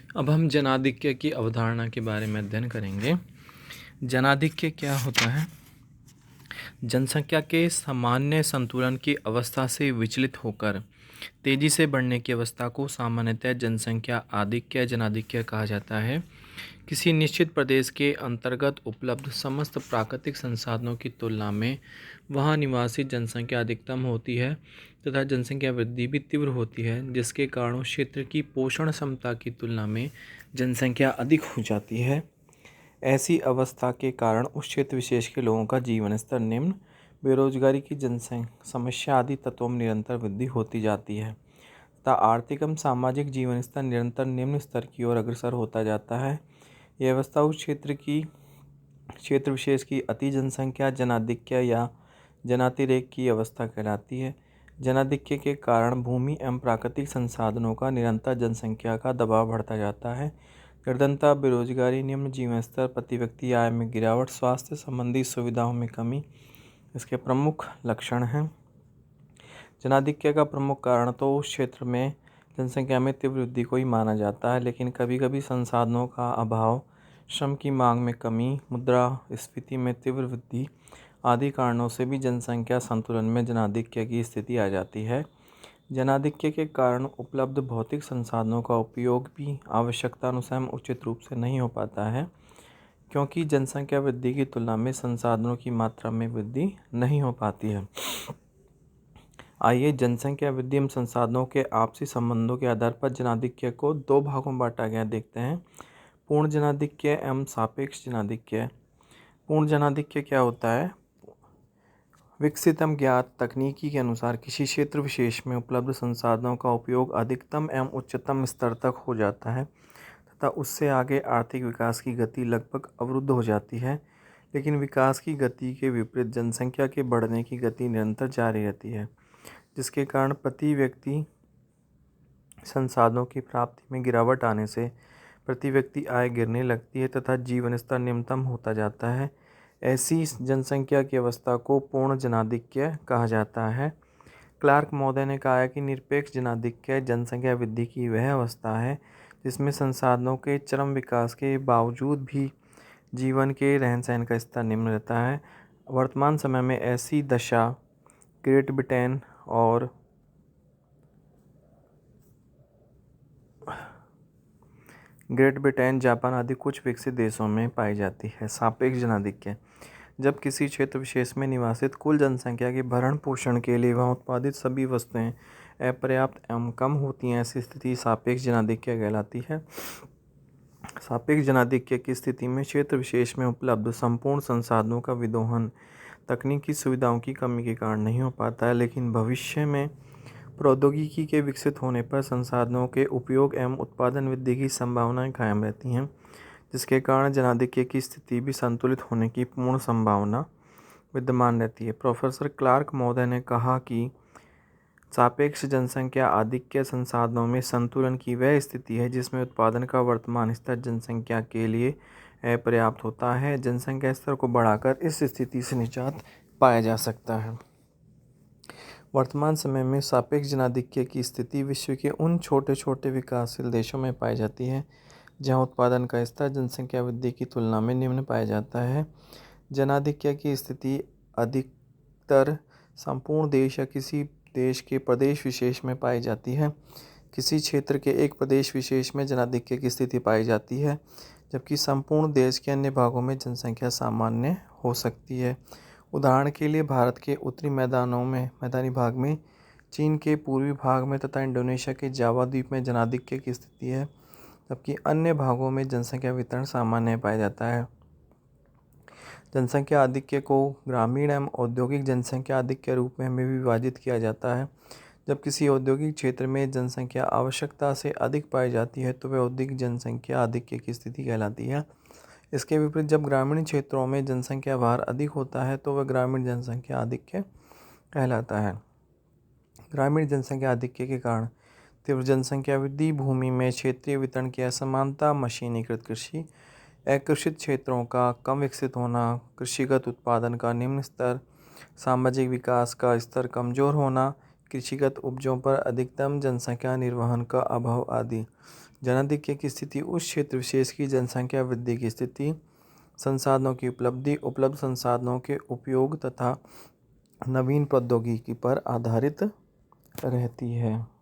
अब हम जनाधिक्य की अवधारणा के बारे में अध्ययन करेंगे। जनाधिक्य क्या होता है? जनसंख्या के सामान्य संतुलन की अवस्था से विचलित होकर तेजी से बढ़ने की अवस्था को सामान्यतः जनसंख्या आधिक्य जनाधिक्य कहा जाता है। किसी निश्चित प्रदेश के अंतर्गत उपलब्ध समस्त प्राकृतिक संसाधनों की तुलना में वहाँ निवासी जनसंख्या अधिकतम होती है तथा जनसंख्या वृद्धि भी तीव्र होती है, जिसके कारण उस क्षेत्र की पोषण क्षमता की तुलना में जनसंख्या अधिक हो जाती है। ऐसी अवस्था के कारण उस क्षेत्र विशेष के लोगों का जीवन स्तर निम्न, बेरोजगारी की जनसंख्या समस्या आदि तत्वों में निरंतर वृद्धि होती जाती है तथा आर्थिक एवं सामाजिक जीवन स्तर निरंतर निम्न स्तर की ओर अग्रसर होता जाता है। यह अवस्था उस क्षेत्र विशेष की अति जनसंख्या जनाधिक्य या जनातिरेक की अवस्था कहलाती है। जनाधिक्य के कारण भूमि एवं प्राकृतिक संसाधनों का निरंतर जनसंख्या का दबाव बढ़ता जाता है। निर्धनता, बेरोजगारी, निम्न जीवन स्तर, प्रति व्यक्ति आय में गिरावट, स्वास्थ्य संबंधी सुविधाओं में कमी इसके प्रमुख लक्षण हैं। जनाधिक्य का प्रमुख कारण तो उस क्षेत्र में जनसंख्या में तीव्र वृद्धि को ही माना जाता है, लेकिन कभी कभी संसाधनों का अभाव, श्रम की मांग में कमी, मुद्रास्फीति में तीव्र वृद्धि आदि कारणों से भी जनसंख्या संतुलन में जनाधिक्य की स्थिति आ जाती है। जनाधिक्य के कारण उपलब्ध भौतिक संसाधनों का उपयोग भी आवश्यकतानुसार उचित रूप से नहीं हो पाता है, क्योंकि जनसंख्या वृद्धि की तुलना में संसाधनों की मात्रा में वृद्धि नहीं हो पाती है। आइए जनसंख्या वृद्धि एवं संसाधनों के आपसी संबंधों के आधार पर जनाधिक्य को दो भागों में बांटा गया देखते हैं। पूर्ण जनाधिक्य एवं सापेक्ष जनाधिक्य। पूर्ण जनाधिक्य क्या होता है? विकसित एवं ज्ञात तकनीकी के अनुसार किसी क्षेत्र विशेष में उपलब्ध संसाधनों का उपयोग अधिकतम एवं उच्चतम स्तर तक हो जाता है तथा उससे आगे आर्थिक विकास की गति लगभग अवरुद्ध हो जाती है, लेकिन विकास की गति के विपरीत जनसंख्या के बढ़ने की गति निरंतर जारी रहती है, जिसके कारण प्रति व्यक्ति संसाधनों की प्राप्ति में गिरावट आने से प्रति व्यक्ति आय गिरने लगती है तथा जीवन स्तर निम्नतम होता जाता है। ऐसी जनसंख्या की अवस्था को पूर्ण जनाधिक्य कहा जाता है। क्लार्क महोदय ने कहा है कि निरपेक्ष जनाधिक्य जनसंख्या वृद्धि की वह अवस्था है जिसमें संसाधनों के चरम विकास के बावजूद भी जीवन के रहन सहन का स्तर निम्न रहता है। वर्तमान समय में ऐसी दशा ग्रेट ब्रिटेन, जापान आदि कुछ विकसित देशों में पाई जाती है। सापेक्ष जनाधिक्य। जब किसी क्षेत्र विशेष में निवासित कुल जनसंख्या के भरण पोषण के लिए वहाँ उत्पादित सभी वस्तुएं अपर्याप्त एवं कम होती हैं, ऐसी स्थिति सापेक्ष जनाधिक्य कहलाती है। सापेक्ष जनाधिक्य की स्थिति में क्षेत्र विशेष में उपलब्ध संपूर्ण संसाधनों का विदोहन तकनीकी सुविधाओं की कमी के कारण नहीं हो पाता है, लेकिन भविष्य में प्रौद्योगिकी के विकसित होने पर संसाधनों के उपयोग एवं उत्पादन वृद्धि की संभावनाएं कायम रहती हैं, जिसके कारण जनाधिक्य की स्थिति भी संतुलित होने की पूर्ण संभावना विद्यमान रहती है। प्रोफेसर क्लार्क महोदय ने कहा कि सापेक्ष जनसंख्या आधिक्य संसाधनों में संतुलन की वह स्थिति है जिसमें उत्पादन का वर्तमान स्तर जनसंख्या के लिए अपर्याप्त होता है। जनसंख्या स्तर को बढ़ाकर इस स्थिति से निजात पाया जा सकता है। वर्तमान समय में सापेक्ष जनाधिक्य की स्थिति विश्व के उन छोटे छोटे विकासशील देशों में पाई जाती है जहां उत्पादन का स्तर जनसंख्या वृद्धि की तुलना में निम्न पाया जाता है। जनाधिक्य की स्थिति अधिकतर संपूर्ण देश या किसी देश के प्रदेश विशेष में पाई जाती है। किसी क्षेत्र के एक प्रदेश विशेष में जनाधिक्य की स्थिति पाई जाती है, जबकि संपूर्ण देश के अन्य भागों में जनसंख्या सामान्य हो सकती है। उदाहरण के लिए भारत के उत्तरी मैदानी भाग में, चीन के पूर्वी भाग में तथा इंडोनेशिया के जावा द्वीप में जनाधिक्य की स्थिति है, जबकि अन्य भागों में जनसंख्या वितरण सामान्य पाया जाता है। जनसंख्या आधिक्य को ग्रामीण एवं औद्योगिक जनसंख्या आधिक्य के रूप में भी विभाजित किया जाता है। जब किसी औद्योगिक क्षेत्र में जनसंख्या आवश्यकता से अधिक पाई जाती है तो वह औद्योगिक जनसंख्या आधिक्य की स्थिति कहलाती है। इसके विपरीत जब ग्रामीण क्षेत्रों में जनसंख्या भार अधिक होता है तो वह ग्रामीण जनसंख्या आधिक्य कहलाता है। ग्रामीण जनसंख्या आधिक्य के कारण तीव्र जनसंख्या वृद्धि, भूमि में क्षेत्रीय वितरण की असमानता, मशीनीकृत कृषि, अकृषित क्षेत्रों का कम विकसित होना, कृषिगत उत्पादन का निम्न स्तर, सामाजिक विकास का स्तर कमजोर होना, कृषिगत उपजों पर अधिकतम जनसंख्या निर्वहन का अभाव आदि। जनाधिक्य की स्थिति उस क्षेत्र विशेष की जनसंख्या वृद्धि की स्थिति, संसाधनों की उपलब्धि, उपलब्ध संसाधनों के उपयोग तथा नवीन प्रौद्योगिकी पर आधारित रहती है।